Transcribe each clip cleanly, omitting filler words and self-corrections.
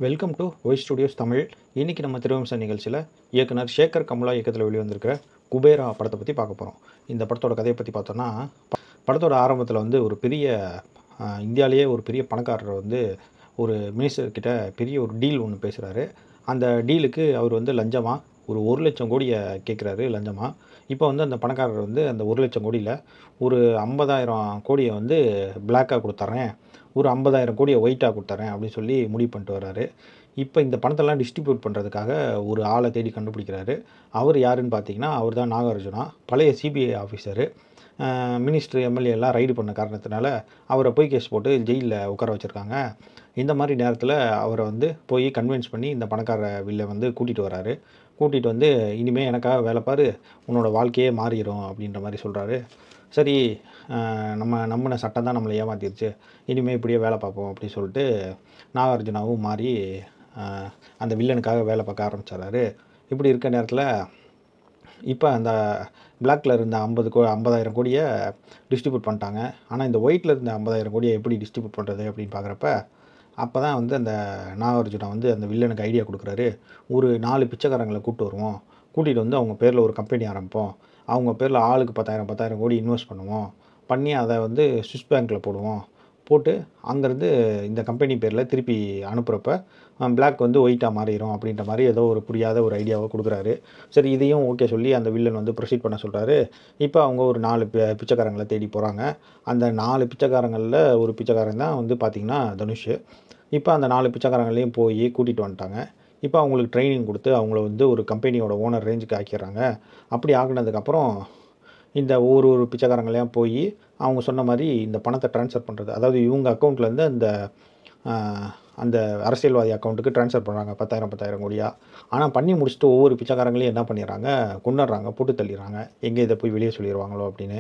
Welcome to Y studios Tamil. இன்றைக்கி நம்ம திருவம்ச நிகழ்ச்சியில் இயக்குனர் சேகர் கமலா இயக்கத்தில் வெளிவந்திருக்கிற குபேரா படத்தை பற்றி பார்க்க போகிறோம். இந்த படத்தோட கதையை பற்றி பார்த்தோன்னா, படத்தோட ஆரம்பத்தில் ஒரு பெரிய இந்தியாவிலேயே ஒரு பெரிய பணக்காரர் ஒரு மினிஸ்டர்கிட்ட பெரிய ஒரு டீல் ஒன்று பேசுகிறாரு. அந்த டீலுக்கு அவர் லஞ்சமாக ஒரு 1,00,000 கோடியை கேட்குறாரு லஞ்சமாக. இப்போ அந்த பணக்காரர் அந்த 1,00,000 கோடியில் ஒரு 50,000 கோடியை பிளாக்காக கொடுத்துட்றேன், ஒரு 50,000 கோடியை ஒயிட்டாக கொடுத்துட்றேன் அப்படின்னு சொல்லி முடிவு பண்ணிட்டு வர்றாரு. இப்போ இந்த பணத்தெல்லாம் டிஸ்ட்ரிபியூட் பண்ணுறதுக்காக ஒரு ஆளை தேடி கண்டுபிடிக்கிறாரு. அவர் யாருன்னு பார்த்தீங்கன்னா, அவர் தான் நாகார்ஜுனா, பழைய சிபிஐ ஆஃபீஸரு. மினிஸ்டர் எம்எல்ஏ எல்லாம் ரைடு பண்ண காரணத்தினால அவரை போய் கேஸ் போட்டு ஜெயிலில் உட்கார வச்சுருக்காங்க. இந்த மாதிரி நேரத்தில் அவரை போய் கன்வின்ஸ் பண்ணி இந்த பணக்கார வில்லை கூட்டிகிட்டு வராரு. கூட்டிகிட்டு இனிமேல் எனக்காக வேலை பாரு, உன்னோட வாழ்க்கையே மாறிடும் அப்படின்ற மாதிரி சொல்கிறாரு. சரி, நம்ம நம்பின சட்டம் தான் நம்மளை ஏமாத்திருச்சு, இனிமேல் இப்படியே வேலை பார்ப்போம் அப்படின்னு சொல்லிட்டு நாகார்ஜுனாவும் மாறி அந்த வில்லனுக்காக வேலை பார்க்க ஆரம்பிச்சிடறாரு. இப்படி இருக்க நேரத்தில் இப்போ அந்த பிளாக்கில் இருந்த 50,000 கோடியை டிஸ்ட்ரிபியூட் பண்ணிட்டாங்க. ஆனால் இந்த ஒயிட்டில் இருந்த 50,000 கோடியை எப்படி டிஸ்ட்ரிபியூட் பண்ணுறது அப்படின்னு பார்க்குறப்ப, அப்போ தான் அந்த நாகார்ஜுனா அந்த வில்லனுக்கு ஐடியா கொடுக்குறாரு. ஒரு 4 பிச்சைக்காரங்களை கூப்பிட்டு வருவோம், கூட்டிகிட்டு அவங்க பேரில் ஒரு கம்பெனி ஆரம்பிப்போம், அவங்க பேரில் ஆளுக்கு 10,000 கோடி இன்வெஸ்ட் பண்ணுவோம், பண்ணி அதை சுவிஸ் பேங்க்கில் போடுவோம், போட்டு அங்கேருந்து இந்த கம்பெனி பேரில் திருப்பி அனுப்புகிறப்ப பிளாக் ஒயிட்டாக மாறிடும் அப்படின்ற மாதிரி ஏதோ ஒரு புரியாத ஒரு ஐடியாவை கொடுக்குறாரு. சரி, இதையும் ஓகே சொல்லி அந்த வில்லன் ப்ரொசீட் பண்ண சொல்கிறாரு. இப்போ அவங்க ஒரு 4 பிச்சைக்காரங்களை தேடி போகிறாங்க. அந்த 4 பிச்சைக்காரங்களில் ஒரு பிச்சைக்காரன் தான் பார்த்திங்கன்னா தனுஷ். இப்போ அந்த 4 பிச்சைக்காரங்களையும் போய் கூட்டிகிட்டு வந்துட்டாங்க. இப்போ அவங்களுக்கு ட்ரைனிங் கொடுத்து அவங்கள ஒரு கம்பெனியோட ஓனர் ரேஞ்சுக்கு ஆக்கிடுறாங்க. அப்படி ஆகினதுக்கப்புறம் இந்த ஒரு பிச்சைக்காரங்களையும் போய் அவங்க சொன்ன மாதிரி இந்த பணத்தை ட்ரான்ஸ்ஃபர் பண்ணுறது, அதாவது இவங்க அக்கௌண்ட்லேருந்து அந்த அரசியல்வாதி அக்கௌண்ட்டுக்கு ட்ரான்ஸ்ஃபர் பண்ணுறாங்க 10,000 கோடியாக. ஆனால் பண்ணி முடிச்சுட்டு ஒவ்வொரு பிச்சைக்காரங்களையும் என்ன பண்ணிடுறாங்க, கொண்டுடுறாங்க, போட்டு தள்ளிடுறாங்க, எங்கே இதை போய் வெளியே சொல்லிடுவாங்களோ அப்படின்னு.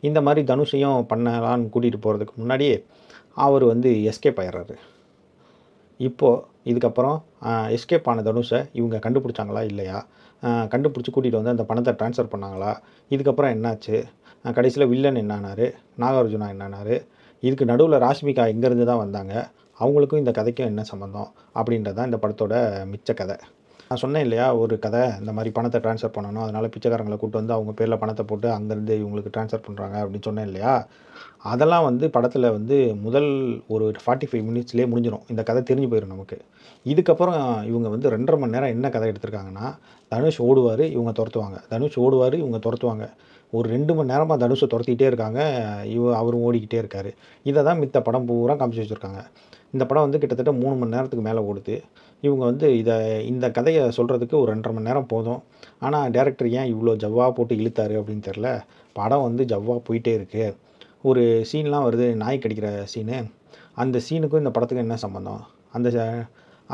இந்த மாதிரி தனுஷையும் பண்ணலான்னு கூட்டிகிட்டு போகிறதுக்கு முன்னாடியே அவர் எஸ்கேப் ஆகிடுறாரு. இப்போது இதுக்கப்புறம் எஸ்கேப் ஆன தனுஷை இவங்க கண்டுபிடிச்சாங்களா இல்லையா, கண்டுபிடிச்சி கூட்டிகிட்டு அந்த பணத்தை ட்ரான்ஸ்ஃபர் பண்ணாங்களா, இதுக்கப்புறம் என்னாச்சு, கடைசியில் வில்லன் என்னானார், நாகார்ஜுனா என்னானார், இதுக்கு நடுவில் ராஷ்மிகா எங்கேருந்து தான் வந்தாங்க, அவங்களுக்கும் இந்த கதைக்கும் என்ன சம்மந்தம் அப்படின்றது தான் இந்த படத்தோட மிச்ச கதை. நான் சொன்னேன் இல்லையா, ஒரு கதை இந்த மாதிரி பணத்தை ட்ரான்ஸ்ஃபர் பண்ணணும், அதனால் பிச்சைக்காரங்களை கூப்பிட்டு அவங்க பேரில் பணத்தை போட்டு அங்கேருந்து இவங்களுக்கு ட்ரான்ஸ்ஃபர் பண்ணுறாங்க அப்படின்னு சொன்னேன் இல்லையா. அதெல்லாம் படத்தில் முதல் ஒரு 45 மினிட்ஸ்லேயே முடிஞ்சிடும். இந்த கதை தெரிஞ்சு போயிடும் நமக்கு. இதுக்கப்புறம் இவங்க 2.5 மணி நேரம் என்ன கதை எடுத்திருக்காங்கன்னா, தனுஷ் ஓடுவார், இவங்க துரத்துவாங்க, தனுஷ் ஓடுவார், இவங்க துரத்துவாங்க. ஒரு 2 மணி நேரமாக தனுஷை துரத்திக்கிட்டே இருக்காங்க, அவரும் ஓடிக்கிட்டே இருக்கார். இதை தான் மித்த படம் பூரா காமிச்சு வச்சுருக்காங்க. இந்த படம் கிட்டத்தட்ட 3 மணி நேரத்துக்கு மேலே ஓடுது. இவங்க இந்த கதையை சொல்கிறதுக்கு ஒரு 2.5 மணி நேரம் போதும். ஆனால் டைரக்டர் ஏன் இவ்வளோ ஜவ்வாக போட்டு இழுத்தாரு அப்படின்னு தெரில. படம் ஜவ்வாக போயிட்டே இருக்குது. ஒரு சீன்லாம் வருது, நாய் கடிக்கிற சீனு. அந்த சீனுக்கும் இந்த படத்துக்கும் என்ன சம்மந்தம்,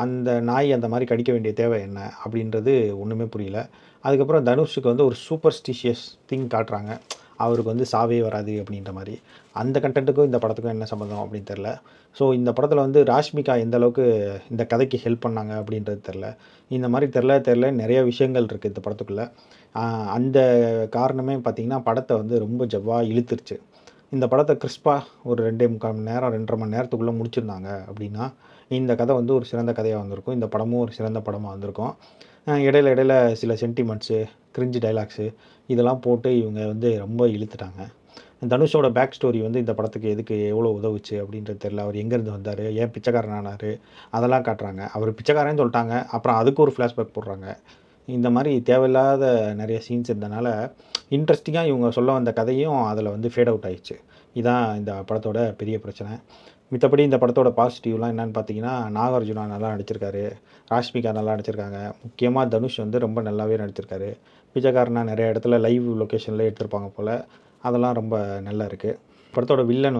அந்த நாய் அந்த மாதிரி கடிக்க வேண்டிய தேவை என்ன அப்படின்றது ஒன்றுமே புரியல. அதுக்கப்புறம் தனுஷுக்கு ஒரு சூப்பர்ஸ்டிஷியஸ் திங் காட்டுறாங்க, அவருக்கு சாவே வராது அப்படின்ற மாதிரி. அந்த கண்டென்ட்டுக்கும் இந்த படத்துக்கும் என்ன சம்மந்தம் அப்படின்னு தெரில. ஸோ இந்த படத்தில் ராஷ்மிகா எந்த அளவுக்கு இந்த கதைக்கு ஹெல்ப் பண்ணாங்க அப்படின்றது தெரில. இந்த மாதிரி தெரில நிறைய விஷயங்கள் இருக்குது இந்த படத்துக்குள்ளே. அந்த காரணமே பார்த்திங்கன்னா படத்தை ரொம்ப ஜவ்வாக இழுத்துருச்சு. இந்த படத்தை கிறிஸ்பாக ஒரு 2.25 மணி நேரம் 2.5 மணி நேரத்துக்குள்ளே முடிச்சிருந்தாங்க அப்படின்னா இந்த கதை ஒரு சிறந்த கதையாக வந்திருக்கும். இந்த படமும் ஒரு சிறந்த படமாக வந்திருக்கும். இடையில சில சென்டிமெண்ட்ஸு, கிரிஞ்சு டைலாக்ஸு இதெல்லாம் போட்டு இவங்க ரொம்ப இழுத்துட்டாங்க. தனுஷோட பேக் ஸ்டோரி இந்த படத்துக்கு எதுக்கு எவ்வளோ உதவுச்சு அப்படின்றது தெரில. அவர் எங்கேருந்து வந்தார், ஏன் பிச்சைக்காரன் ஆனார், அதெல்லாம் காட்டுறாங்க. அவர் பிச்சைக்காரன்னு சொல்லிட்டாங்க, அப்புறம் அதுக்கு ஒரு ஃப்ளாஷ்பேக் போடுறாங்க. இந்த மாதிரி தேவையில்லாத நிறைய சீன்ஸ் இருந்தனால இன்ட்ரெஸ்டிங்காக இவங்க சொல்ல வந்த கதையும் அதில் ஃபேட் அவுட் ஆகிடுச்சு. இதுதான் இந்த படத்தோட பெரிய பிரச்சனை. மித்தபடி இந்த படத்தோட பாசிட்டிவ்லாம் என்னென்னு பார்த்தீங்கன்னா, நாகார்ஜுனா நல்லா நடிச்சிருக்காரு, ராஷ்மிகா நல்லா நடிச்சிருக்காங்க, முக்கியமாக தனுஷ் ரொம்ப நல்லாவே நடிச்சிருக்காரு. பிச்சைக்காரனா நிறைய இடத்துல லைவ் லொக்கேஷனில் எடுத்திருப்பாங்க போல், அதெல்லாம் ரொம்ப நல்லா இருக்குது. படத்தோட வில்லன்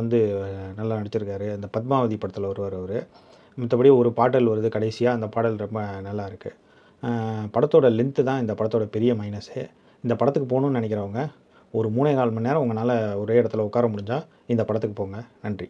நல்லா நடிச்சிருக்காரு. அந்த பத்மாவதி படத்தில் வருவார் அவர். மற்றபடி ஒரு பாடல் வருது கடைசியாக, அந்த பாடல் ரொம்ப நல்லா இருக்குது. படத்தோட லென்த்து தான் இந்த படத்தோட பெரிய மைனஸே. இந்த படத்துக்கு போகணுன்னு நினைக்கிறவங்க ஒரு 3.25 மணி நேரம் உங்களால் ஒரே இடத்துல உட்கார முடிஞ்சால் இந்த படத்துக்கு போங்க. நன்றி.